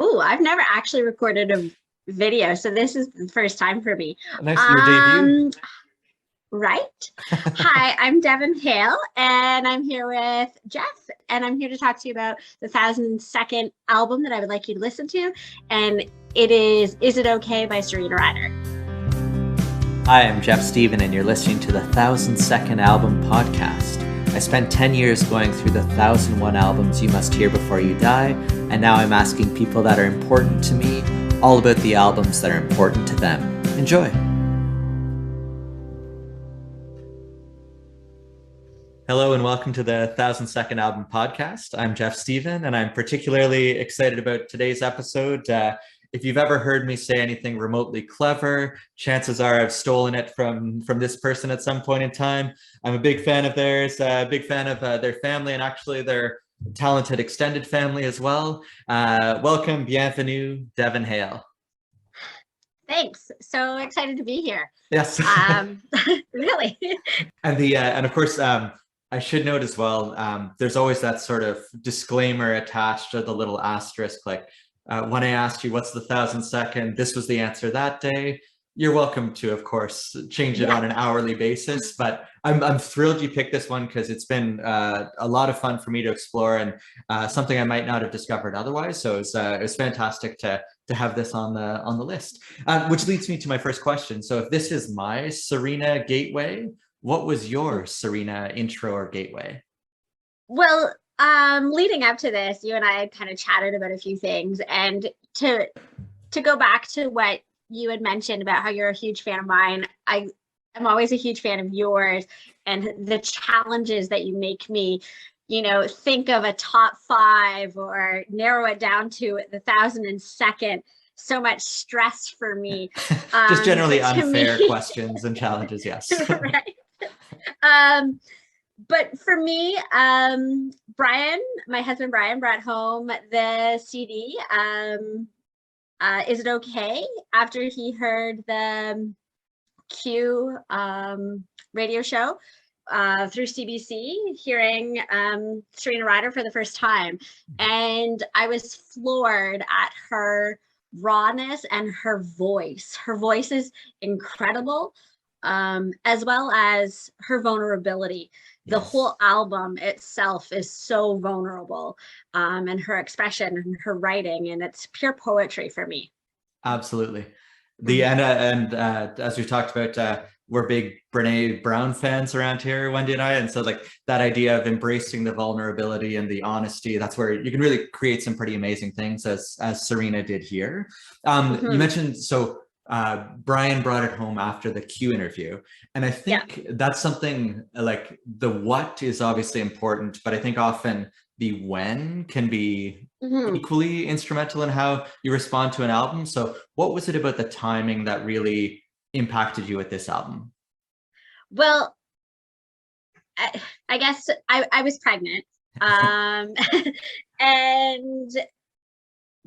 Oh, I've never actually recorded a video, so this is the first time for me. Nice, your debut. Um, right. Hi, I'm Devon Hale, and I'm here with Jeff, and I'm here to talk to you about the 1,000 second album that I would like you to listen to, and it is It Okay by Serena Ryder. Hi, I'm Jeff Stephen, and you're listening to the 1,000 Second Album podcast. I spent 10 years going through the 1,001 albums you must hear before you die, and now I'm asking people that are important to me all about the albums that are important to them. Enjoy! Hello and welcome to the 1,000 Second Album podcast. I'm Jeff Stephen, and I'm particularly excited about today's episode. If you've ever heard me say anything remotely clever, chances are I've stolen it from this person at some point in time. I'm a big fan of theirs, a big fan of their family, and actually their talented extended family as well. Welcome, bienvenue, Devon Hale. Thanks. So excited to be here. Yes. Really. And of course, I should note as well, there's always that sort of disclaimer attached to the little asterisk, like, when I asked you what's the 1,000 second, this was the answer that day. You're welcome to, of course, change it on an hourly basis. But I'm thrilled you picked this one because it's been a lot of fun for me to explore and something I might not have discovered otherwise. So it was fantastic to have this on the list, which leads me to my first question. So if this is my Serena gateway, what was your Serena intro or gateway? Well, leading up to this, you and I had kind of chatted about a few things, and to go back to what you had mentioned about how you're a huge fan of mine, I'm always a huge fan of yours, and the challenges that you make me, think of a top 5 or narrow it down to the 1,002nd. So much stress for me. Just generally unfair questions and challenges, yes. Right. But for me, Brian, my husband Brian, brought home the CD, Is It Okay? After he heard the Q radio show through CBC, hearing Serena Ryder for the first time. And I was floored at her rawness and her voice. Her voice is incredible, as well as her vulnerability. The whole album itself is so vulnerable, and her expression and her writing, and it's pure poetry for me. Absolutely. As we talked about, we're big Brene Brown fans around here, Wendy and I, and so like that idea of embracing the vulnerability and the honesty, that's where you can really create some pretty amazing things, as Serena did here. You mentioned Brian brought it home after the Q interview. And I think that's something like the what is obviously important, but I think often the when can be equally instrumental in how you respond to an album. So what was it about the timing that really impacted you with this album? Well, I guess I was pregnant. And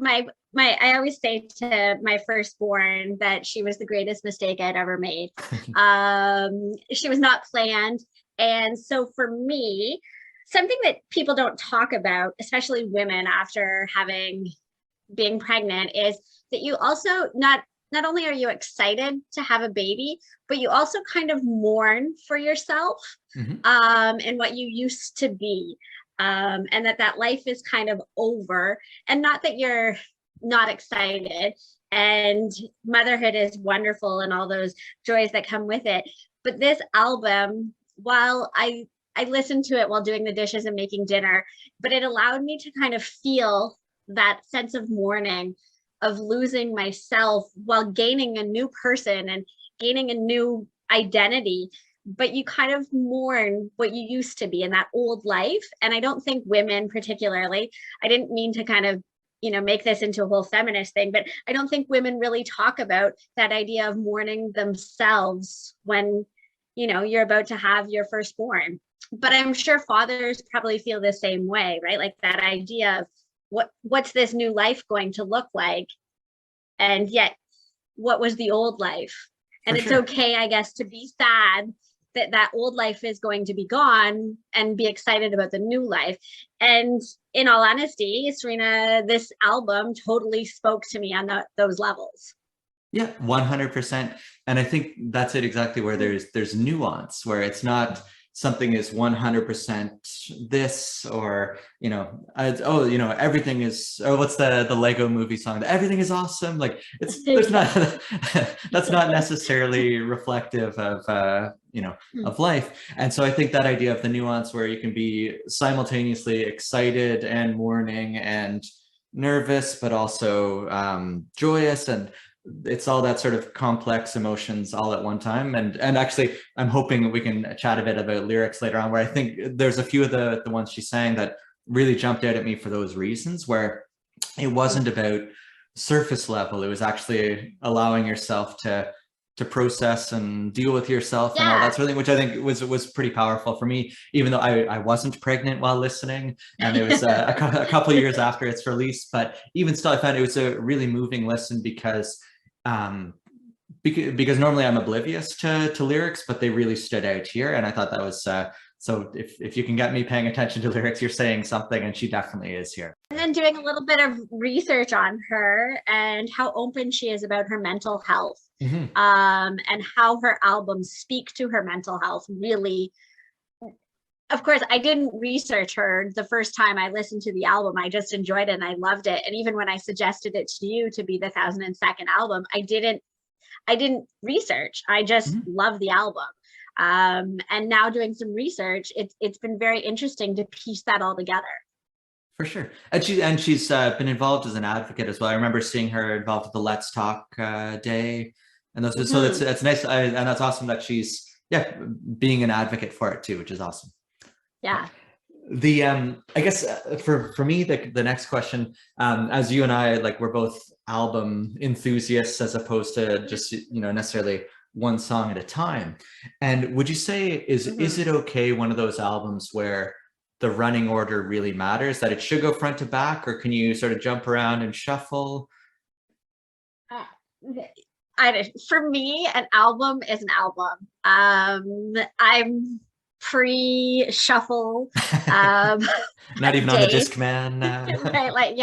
I always say to my firstborn that she was the greatest mistake I'd ever made. She was not planned. And so for me, something that people don't talk about, especially women after being pregnant, is that you also not only are you excited to have a baby, but you also kind of mourn for yourself and what you used to be. And that life is kind of over, and not that you're not excited, and motherhood is wonderful and all those joys that come with it. But this album, while I listened to it while doing the dishes and making dinner, but it allowed me to kind of feel that sense of mourning, of losing myself while gaining a new person and gaining a new identity. But you kind of mourn what you used to be in that old life. And I don't think women particularly, I didn't mean to kind of, make this into a whole feminist thing, but I don't think women really talk about that idea of mourning themselves when, you're about to have your firstborn. But I'm sure fathers probably feel the same way, right? Like that idea of what's this new life going to look like? And yet, what was the old life? And it's okay, I guess, to be sad that old life is going to be gone and be excited about the new life. And in all honesty, Serena, this album totally spoke to me on those levels. Yeah, 100%. And I think that's it exactly, where there's nuance, where it's not something is 100% this, or, everything is, what's the Lego movie song? Everything is awesome. Like there's not, that's not necessarily reflective of, of life. And so I think that idea of the nuance, where you can be simultaneously excited and mourning and nervous, but also joyous, and it's all that sort of complex emotions all at one time. And actually, I'm hoping we can chat a bit about lyrics later on, where I think there's a few of the ones she sang that really jumped out at me for those reasons, where it wasn't about surface level. It was actually allowing yourself to process and deal with yourself and all that sort of thing, which I think was pretty powerful for me, even though I wasn't pregnant while listening, and it was a couple of years after its release. But even still, I found it was a really moving listen, because normally I'm oblivious to lyrics, but they really stood out here. And I thought that was, so if you can get me paying attention to lyrics, you're saying something, and she definitely is here. And then doing a little bit of research on her and how open she is about her mental health, and how her albums speak to her mental health. Really, of course, I didn't research her the first time I listened to the album. I just enjoyed it and I loved it. And even when I suggested it to you to be the 1002nd album, I didn't research. I just love the album. And now doing some research, it's been very interesting to piece that all together. For sure. And she's been involved as an advocate as well. I remember seeing her involved with the Let's Talk Day, and those. So that's nice, and that's awesome that she's being an advocate for it too, which is awesome. Yeah. The I guess for me, the next question, as you and I, like, we're both album enthusiasts as opposed to just necessarily one song at a time. And would you say is it okay, one of those albums where the running order really matters, that it should go front to back, or can you sort of jump around and shuffle? For me, an album is an album. I'm pre-shuffle. Not even on the Discman. Right,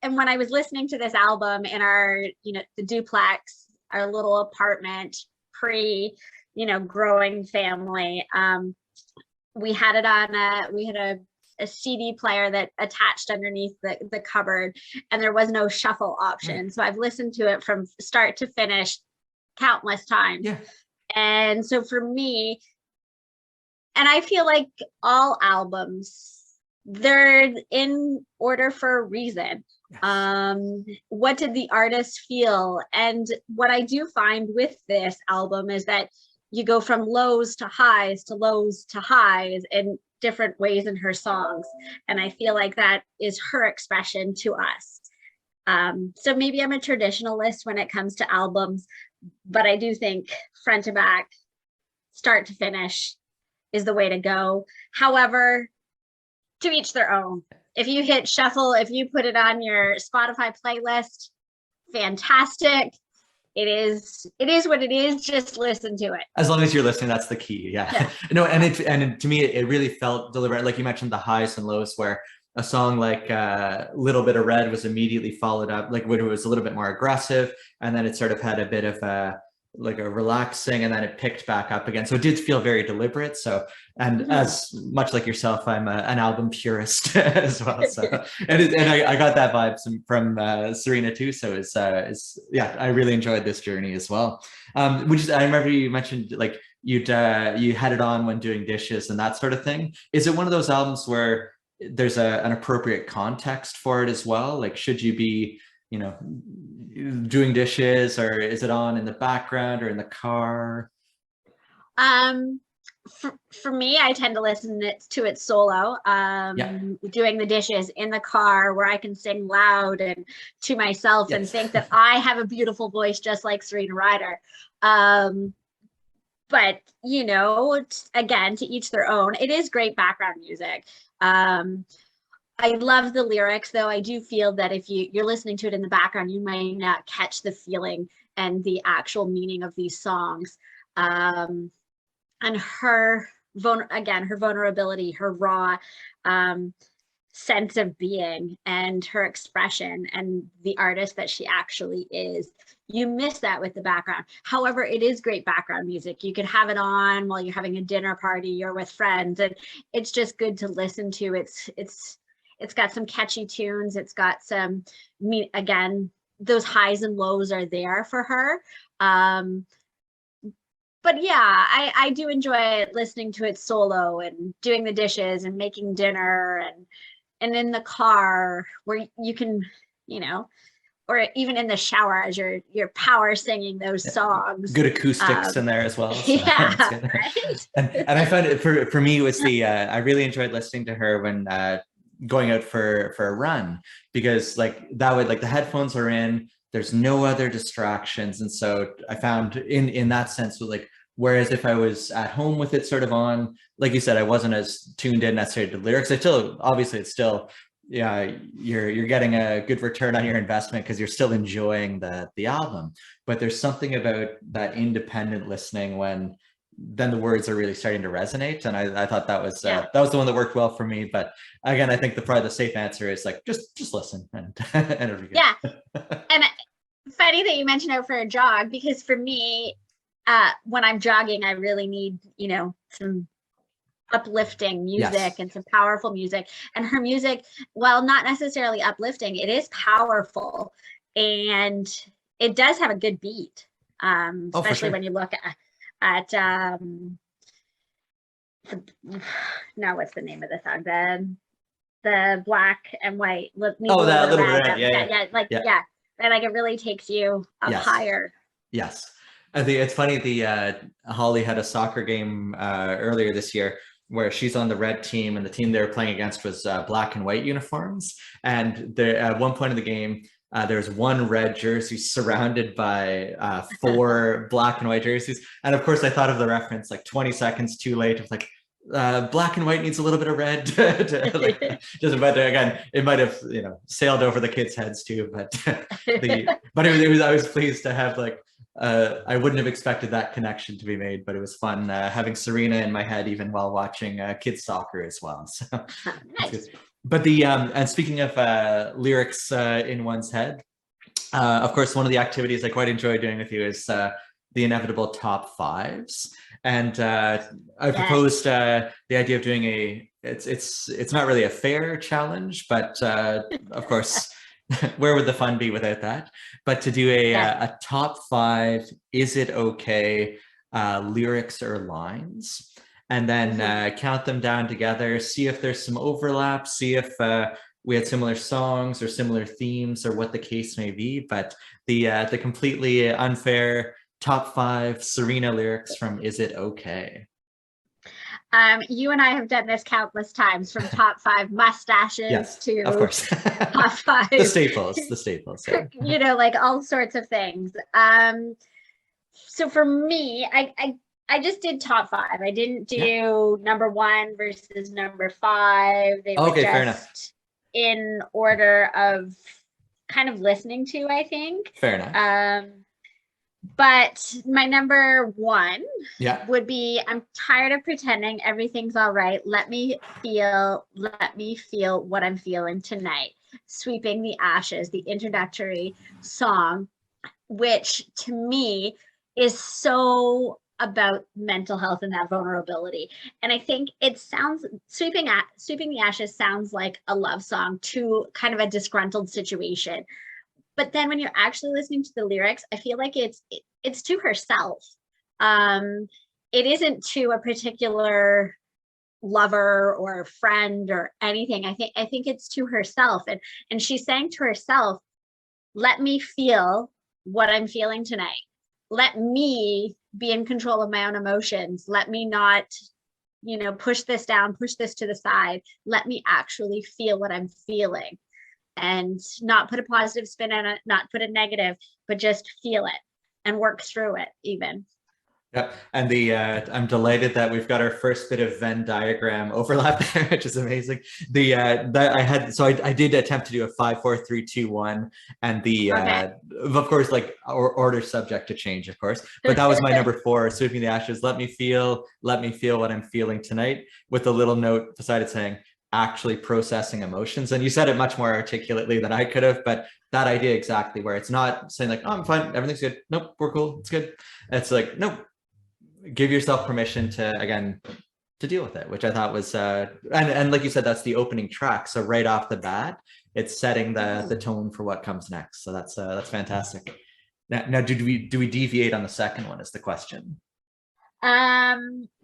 and when I was listening to this album in our, the duplex, our little apartment, growing family, we had it on we had a CD player that attached underneath the cupboard, and there was no shuffle option. So I've listened to it from start to finish countless times. Yeah. And so for me, and I feel like all albums, they're in order for a reason. Yes. What did the artist feel? And what I do find with this album is that you go from lows to highs to lows to highs in different ways in her songs. And I feel like that is her expression to us. So maybe I'm a traditionalist when it comes to albums, but I do think front to back, start to finish is the way to go. However, to each their own. If you hit shuffle, if you put it on your Spotify playlist, fantastic. It is what it is. Just listen to it. As long as you're listening, that's the key. Yeah. No, and to me, it really felt deliberate. Like you mentioned, the highs and lows, where a song like Little Bit of Red was immediately followed up, like when it was a little bit more aggressive, and then it sort of had a bit of a relaxing, and then it picked back up again. So it did feel very deliberate. So, and as much like yourself, I'm an album purist as well. So, and I got that vibe from Serena too. So I really enjoyed this journey as well. I remember you mentioned like you had it on when doing dishes and that sort of thing. Is it one of those albums where there's an appropriate context for it as well? Like, should you be, doing dishes, or is it on in the background or in the car? For me, I tend to listen to it solo, doing the dishes in the car, where I can sing loud and to myself and think that I have a beautiful voice just like Serena Ryder. But again, to each their own. It is great background music. I love the lyrics, though. I do feel that if you're listening to it in the background, you might not catch the feeling and the actual meaning of these songs. And her her vulnerability, her raw sense of being, and her expression, and the artist that she actually is. You miss that with the background. However, it is great background music. You could have it on while you're having a dinner party or with friends, and it's just good to listen to. It's got some catchy tunes. It's got some, again, those highs and lows are there for her. But yeah, I do enjoy listening to it solo and doing the dishes and making dinner and in the car where you can, or even in the shower as you're power singing those songs. Good acoustics in there as well. So yeah, right? and I find it for me, it was I really enjoyed listening to her when going out for a run, because like that would, like, the headphones are in, there's no other distractions. And so I found in that sense, like, whereas if I was at home with it sort of on, like you said, I wasn't as tuned in necessarily to the lyrics. It's still, yeah, you're getting a good return on your investment because you're still enjoying the album. But there's something about that independent listening when then the words are really starting to resonate. And I thought that was the one that worked well for me. But again, I think probably the safe answer is like, just listen and it'll be good. Yeah. And funny that you mentioned out for a jog, because for me, when I'm jogging, I really need, some uplifting music and some powerful music. And her music, while not necessarily uplifting, it is powerful, and it does have a good beat. Especially when you look at what's the name of the song? The black and white. That Little Red. Yeah. And like it really takes you up higher. Yes. I think it's funny, Holly had a soccer game earlier this year where she's on the red team, and the team they were playing against was black and white uniforms. And at one point in the game, there's one red jersey surrounded by 4 black and white jerseys. And of course, I thought of the reference like 20 seconds too late. It's like, black and white needs a little bit of red. But again, it might have sailed over the kids' heads too. But I was pleased to have I wouldn't have expected that connection to be made, but it was fun having Serena in my head even while watching kids soccer as well. So, nice. But and speaking of lyrics in one's head, of course, one of the activities I quite enjoy doing with you is the inevitable top 5s. And I proposed the idea of doing it's not really a fair challenge, but of course, where would the fun be without that? But to do a top 5, is it okay, lyrics or lines, and then count them down together, see if there's some overlap, see if we had similar songs or similar themes or what the case may be. But the completely unfair top 5 Serena lyrics from Is It Okay? You and I have done this countless times, from top 5 mustaches to of course. top 5 the staples. Yeah. Like all sorts of things. So for me, I just did top 5. I didn't do number 1 versus number 5. They were just fair enough. In order of kind of listening to, I think. Fair enough. But my number 1 would be, I'm tired of pretending everything's all right. Let me feel what I'm feeling tonight. Sweeping the Ashes, the introductory song, which to me is so about mental health and that vulnerability. And I think it sounds, Sweeping the Ashes sounds like a love song to kind of a disgruntled situation. But then when you're actually listening to the lyrics, I feel like it's to herself. It isn't to a particular lover or friend or anything. I think it's to herself. And she's saying to herself, let me feel what I'm feeling tonight. Let me be in control of my own emotions. Let me not, push this down, push this to the side. Let me actually feel what I'm feeling. And not put a positive spin on it, not put a negative, but just feel it and work through it even. Yep. And the I'm delighted that we've got our first bit of Venn diagram overlap there, which is amazing. The that I had, so I did attempt to do a 5 4 3 2 1, and the Okay. of course, like order subject to change, of course. But that was my number 4, sweeping the ashes. Let me feel what I'm feeling tonight, with a little note beside it saying, actually processing emotions. And you said it much more articulately than I could have, but that idea exactly, where it's not saying like, oh, I'm fine, everything's good. Nope, we're cool, it's good. It's like, nope, give yourself permission to, again, to deal with it, which I thought was and like you said, that's the opening track, so right off the bat it's setting the tone for what comes next. So that's fantastic. Now do we deviate on the second one is the question? Well,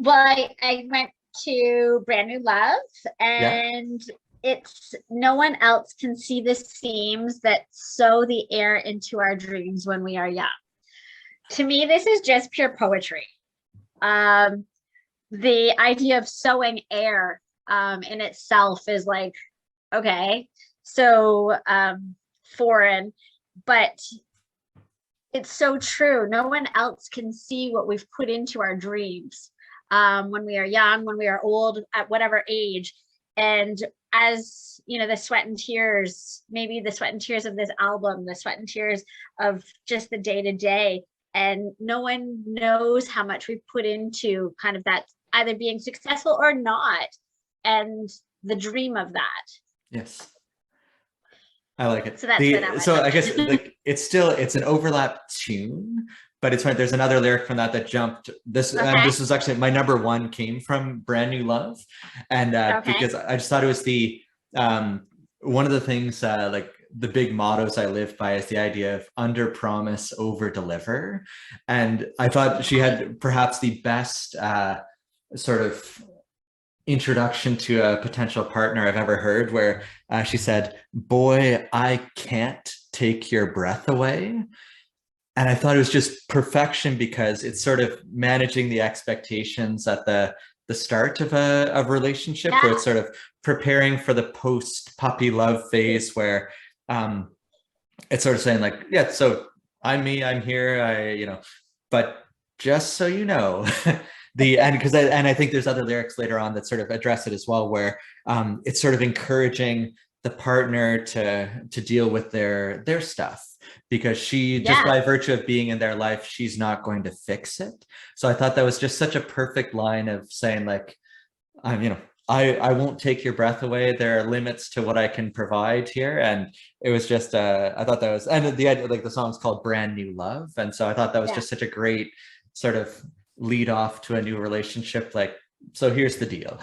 I went to Brand New Love, Yeah. and it's no one else can see the seams that sow the air into our dreams when we are young. To me, this is just pure poetry. Um, the idea of sowing air in itself is like, okay, so foreign, but it's so true. No one else can see what we've put into our dreams when we are young, when we are old, at whatever age. And as you know, the sweat and tears, maybe the sweat and tears of this album, the sweat and tears of just the day to day. And no one knows how much we've put into kind of that, either being successful or not, and the dream of that. Yes, I like it. So that's where that went. So I guess like it's an overlap tune, but it's right. There's another lyric from that jumped. This this is actually my number 1, came from Brand New Love, and because I just thought it was the one of the things like the big mottos I live by is the idea of under promise, over deliver. And I thought she had perhaps the best sort of introduction to a potential partner I've ever heard, where she said, boy, I can't take your breath away. And I thought it was just perfection, because it's sort of managing the expectations at the start of a relationship, where it's sort of preparing for the post puppy love phase, where it's sort of saying like, yeah, so I'm me, I'm here, but just so you know, and I think there's other lyrics later on that sort of address it as well, where it's sort of encouraging the partner to deal with their stuff, because she, just by virtue of being in their life, she's not going to fix it. So I thought that was just such a perfect line of saying like, I won't take your breath away. There are limits to what I can provide here. And it was just, I thought that was, and the idea, like the song's called Brand New Love. And so I thought that was just such a great sort of lead off to a new relationship. Like, so here's the deal.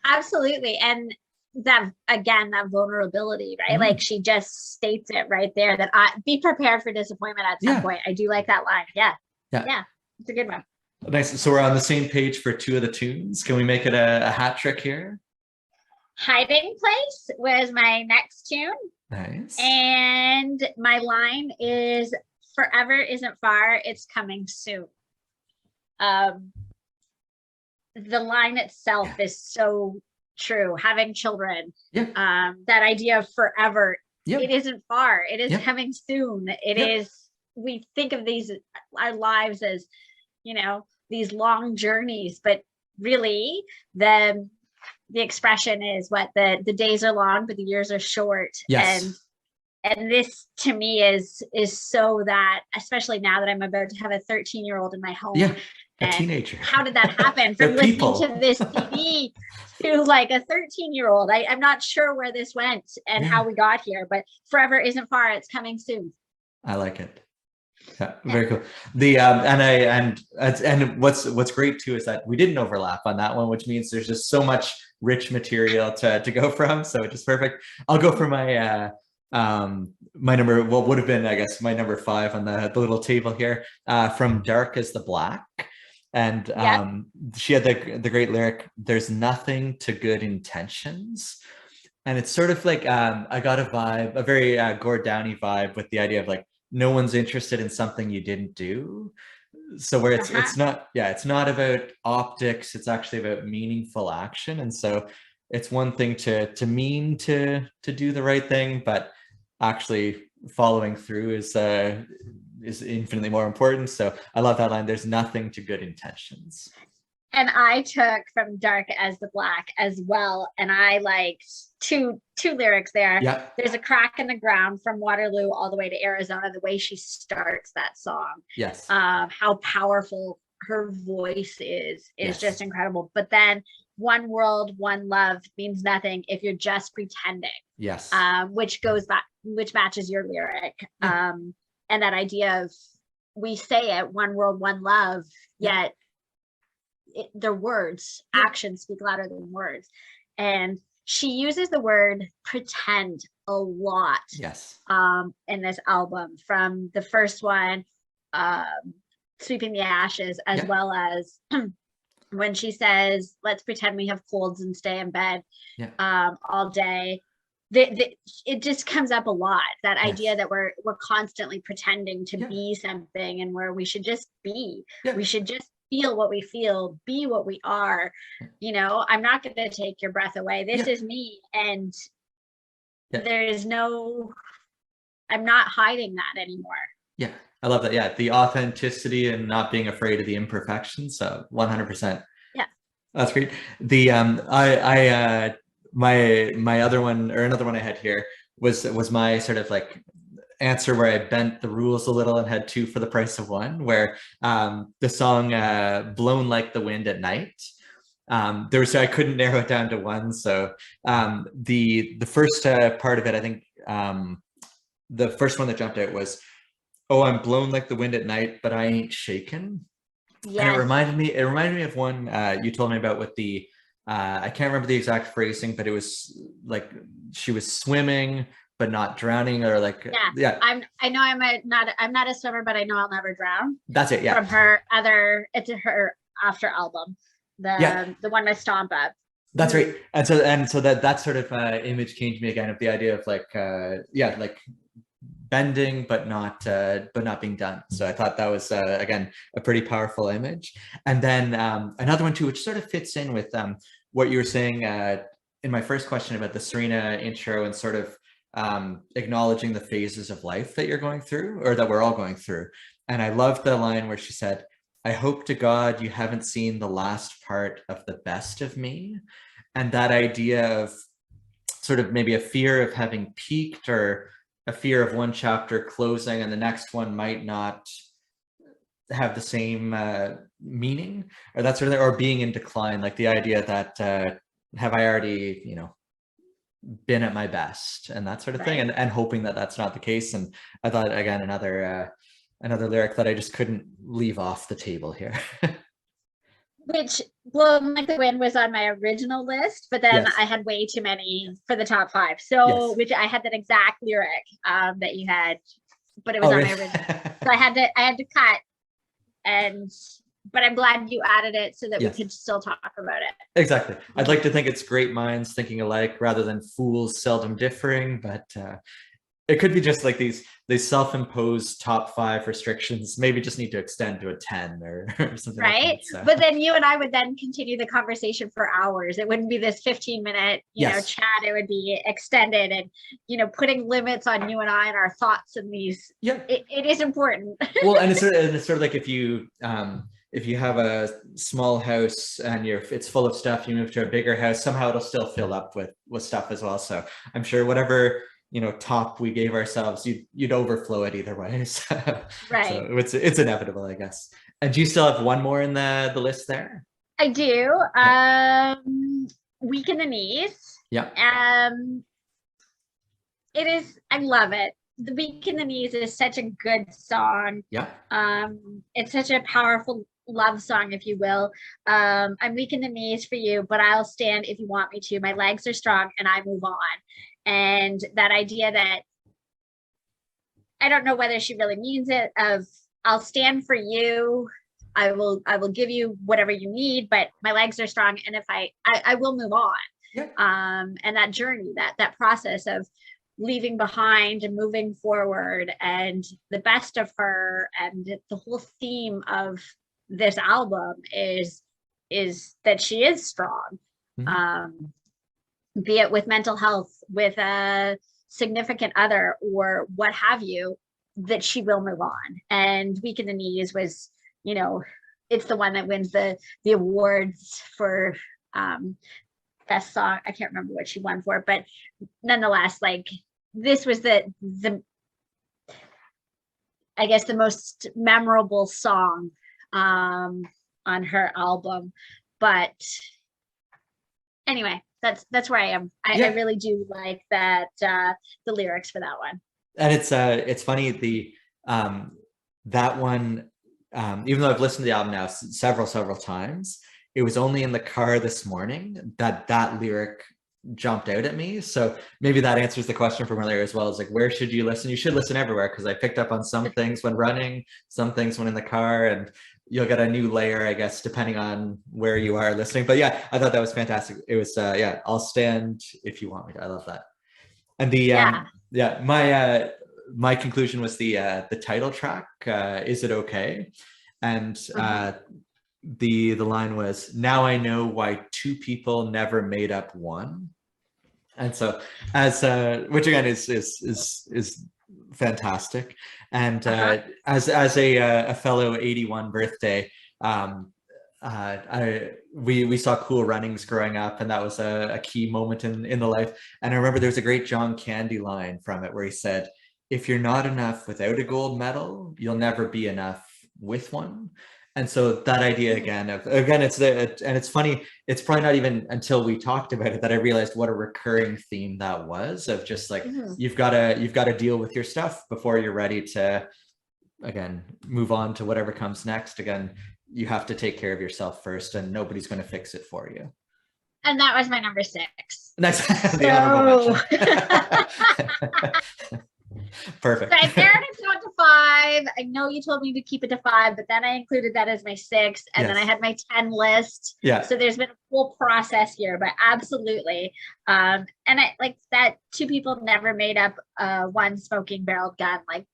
Absolutely. And that, again, that vulnerability, right? Like she just states it right there, that I be prepared for disappointment at some point. I do like that line. Yeah. It's a good one. Nice. So we're on the same page for 2 of the tunes. Can we make it a hat trick here? Hiding Place was my next tune. Nice. And my line is, forever isn't far, it's coming soon. The line itself is so true. Having children, that idea of forever, it isn't far, it is coming soon. It is, we think of our lives as, these long journeys, but really the expression is what the days are long, but the years are short. And this to me is so that, especially now that I'm about to have a 13-year-old in my home, a teenager. How did that happen from listening to this CD to like a 13-year-old? I'm not sure where this went and how we got here, but forever isn't far, it's coming soon. I like it. Yeah, very cool. The and what's great too is that we didn't overlap on that one, which means there's just so much rich material to go from. So it's just perfect. I'll go for my my number, what would have been, I guess, my number 5 on the little table here, from Dark as the Black. And she had the great lyric, there's nothing to good intentions. And it's sort of like, I got a vibe, a very Gord Downie vibe, with the idea of like, no one's interested in something you didn't do. So where it's not about optics, it's actually about meaningful action. And so it's one thing to mean to do the right thing, but actually following through is is infinitely more important. So I love that line. There's nothing to good intentions. And I took from Dark as the Black as well. And I liked two lyrics there. Yeah. There's a crack in the ground from Waterloo all the way to Arizona. The way she starts that song. Yes. How powerful her voice is Yes. just incredible. But then one world, one love means nothing if you're just pretending. Yes. Which matches your lyric. Yeah. And that idea of, we say it, one world, one love, yet their words, actions speak louder than words. And she uses the word pretend a lot. Yes. In this album, from the first one, Sweeping the Ashes, as well as when she says, let's pretend we have colds and stay in bed all day. It just comes up a lot, that idea that we're constantly pretending to be something, and where we should just be. We should just feel what we feel, be what we are. I'm not going to take your breath away. This is me. And there's no, I'm not hiding that anymore. Yeah. I love that. Yeah. The authenticity and not being afraid of the imperfections. So 100%. Yeah. That's great. The, my other one, or another one I had here was my sort of like answer where I bent the rules a little and had 2 for the price of 1, where the song Blown Like the Wind at Night, I couldn't narrow it down to 1. So the first part of it, I think the first one that jumped out was, oh, I'm blown like the wind at night, but I ain't shaken. Yes. And it reminded me of one you told me about with the I can't remember the exact phrasing, but it was like she was swimming but not drowning, or like I'm not a swimmer, but I know I'll never drown. That's it. Yeah. From her her after album, the one with Stomp Up. That's right. And so that sort of image came to me again, of the idea of like like bending but not being done. So I thought that was again a pretty powerful image. And then another one too, which sort of fits in with what you were saying in my first question about the Serena intro, and sort of acknowledging the phases of life that you're going through, or that we're all going through. And I loved the line where she said, I hope to God you haven't seen the last part of the best of me. And that idea of sort of maybe a fear of having peaked, or a fear of one chapter closing and the next one might not have the same meaning, or that sort of thing, or being in decline, like the idea that have I already, been at my best, and that sort of thing, and hoping that that's not the case. And I thought, again, another lyric that I just couldn't leave off the table here. Which, Blown Like the Wind was on my original list, but then I had way too many for the top 5. So, which I had that exact lyric that you had, but it was on my original. So I had to cut, but I'm glad you added it so that we could still talk about it. Exactly. I'd like to think it's great minds thinking alike rather than fools seldom differing, but it could be just like these self-imposed top 5 restrictions maybe just need to extend to a 10 or something right like that, so. But then you and I would then continue the conversation for hours. It wouldn't be this 15-minute chat. It would be extended, and putting limits on you and I and our thoughts and these it is important. Well, and it's sort of like if you have a small house and it's full of stuff, you move to a bigger house, somehow it'll still fill up with stuff as well. So I'm sure whatever top we gave ourselves, you'd overflow it either way. So, right. So it's inevitable, I guess. And do you still have one more in the list there? I do. Weak in the Knees. Yeah. It is. I love it. The Weak in the Knees is such a good song. Yeah. It's such a powerful love song, if you will. I'm weak in the knees for you, but I'll stand if you want me to. My legs are strong and I move on. And that idea that, I don't know whether she really means it, of I'll stand for you, I will give you whatever you need, but my legs are strong, and if I will move on. Yeah. And that journey, that process of leaving behind and moving forward, and the best of her, and the whole theme of this album is that she is strong. Mm-hmm. Be it with mental health, with a significant other, or what have you, that she will move on. And Weak in the Knees was, you know, it's the one that wins the awards for best song. I can't remember what she won for, but nonetheless, like, this was the I guess the most memorable song on her album. But anyway, that's where I am. I really do like that, the lyrics for that one. And it's funny, the that one, even though I've listened to the album now several times, it was only in the car this morning that lyric jumped out at me. So maybe that answers the question from earlier as well. Is like, where should you listen? You should listen everywhere, because I picked up on some things when running, some things when in the car, and you'll get a new layer, I guess, depending on where you are listening. But yeah, I thought that was fantastic. It was yeah, I'll stand if you want me to. I love that. And the my conclusion was the title track, Is It Okay? And the line was, now I know why two people never made up one. And so, as which again is fantastic. And as a fellow 81 birthday, we saw Cool Runnings growing up, and that was a key moment in the life. And I remember there's a great John Candy line from it where he said, if you're not enough without a gold medal, you'll never be enough with one. And so that idea again, it's funny, it's probably not even until we talked about it that I realized what a recurring theme that was, of just like, you've got to deal with your stuff before you're ready to, again, move on to whatever comes next. Again, you have to take care of yourself first, and nobody's going to fix it for you. And that was my number 6. Nice. Perfect. So I narrowed it down to 5. I know you told me to keep it to 5, but then I included that as my 6, and then I had my 10 list. Yeah. So there's been a full process here, but absolutely. And I like that two people never made up one smoking barrel gun. Like,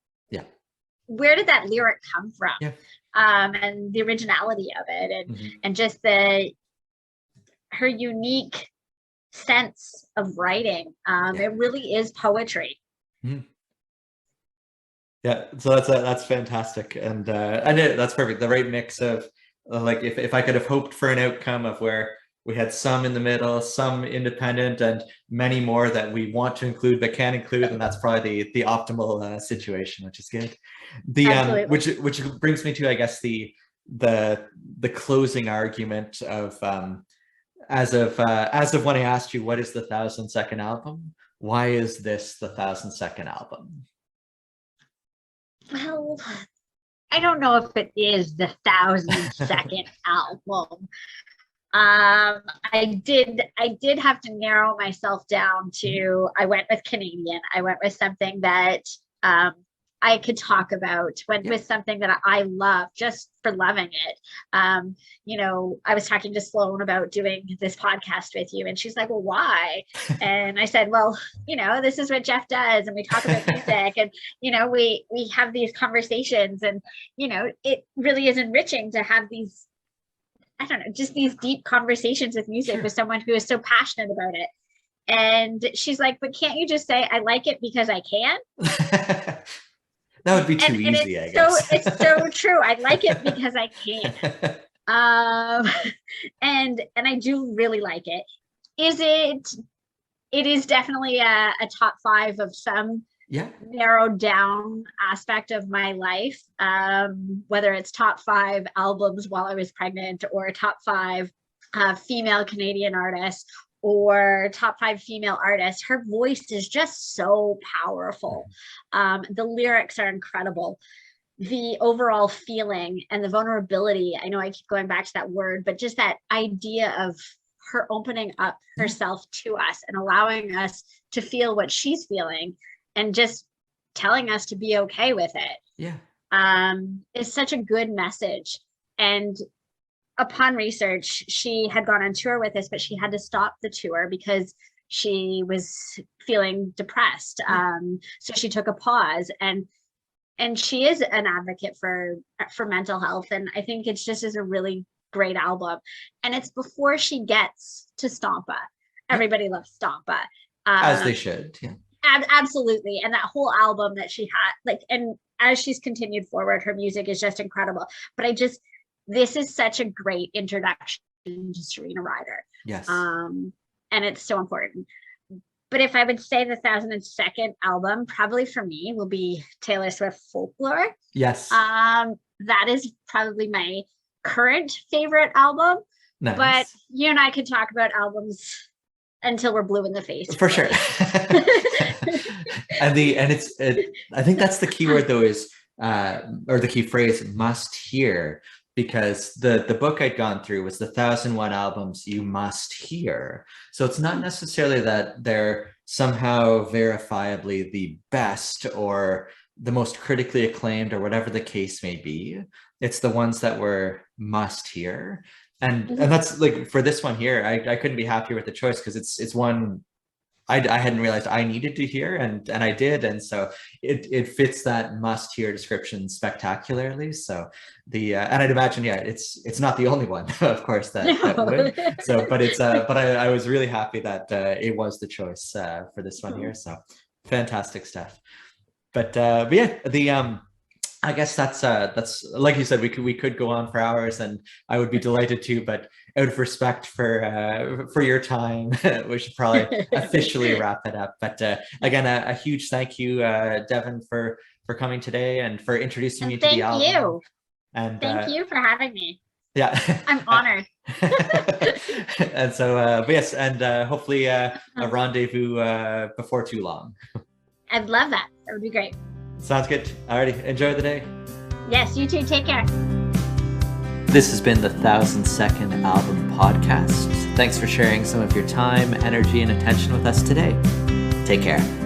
where did that lyric come from? Yeah. And the originality of it, and just her unique sense of writing. It really is poetry. Yeah, so that's fantastic, and that's perfect. The right mix of like, if I could have hoped for an outcome of where we had some in the middle, some independent, and many more that we want to include but can't include, and that's probably the optimal situation, which is good. The which brings me to, I guess, the closing argument of as of when I asked you what is the 1,000-second album, why is this the 1,000-second album? Well, I don't know if it is the 1,000-second album. I did have to narrow myself down to, I went with Canadian. I went with something that I could talk about, went with something that I love just for loving it. You know, I was talking to Sloan about doing this podcast with you, and she's like, well, why? And I said, well, you know, this is what Jeff does, and we talk about music, and, you know, we have these conversations, and, you know, it really is enriching to have these, I don't know, just these deep conversations with music with someone who is so passionate about it. And she's like, but can't you just say, I like it because I can? That would be too easy, I guess. So it's so true. I like it because I can. And I do really like it. It is definitely a top 5 of some narrowed down aspect of my life. Whether it's top 5 albums while I was pregnant, or top 5 female Canadian artists, or top 5 female artists. Her voice is just so powerful. The lyrics are incredible. The overall feeling and the vulnerability, I know I keep going back to that word, but just that idea of her opening up herself to us and allowing us to feel what she's feeling, and just telling us to be okay with it. Is such a good message. And upon research, she had gone on tour with us, but she had to stop the tour because she was feeling depressed. So she took a pause, and she is an advocate for mental health. And I think it's just is a really great album. And it's before she gets to Stompa. Everybody loves Stompa. As they should. Yeah. absolutely. And that whole album that she had, like, and as she's continued forward, her music is just incredible. But this is such a great introduction to Serena Ryder. Yes. And it's so important. But if I would say the 1002nd album, probably for me will be Taylor Swift Folklore. Yes. That is probably my current favorite album. Nice. But you and I could talk about albums until we're blue in the face. For sure. I think that's the key word though, is or the key phrase, must hear, because the book I'd gone through was the 1001 albums you must hear. So it's not necessarily that they're somehow verifiably the best or the most critically acclaimed or whatever the case may be. It's the ones that were must hear. And that's like, for this one here, I couldn't be happier with the choice, because it's one I hadn't realized I needed to hear, and I did, and so it fits that must hear description spectacularly. So and I'd imagine, yeah, it's not the only one, of course, that would. So, but I was really happy that it was the choice for this one here. So fantastic stuff. But yeah, I guess that's like you said, we could go on for hours, and I would be delighted to, but out of respect for your time, we should probably officially wrap it up. But again, a huge thank you, Devon, for coming today and for introducing me to the album. Thank you. And thank you for having me. Yeah, I'm honored. And so, but yes, and hopefully a rendezvous before too long. I'd love that. That would be great. Sounds good. Alrighty, enjoy the day. Yes, you too. Take care. This has been the 1002nd Album Podcast. Thanks for sharing some of your time, energy, and attention with us today. Take care.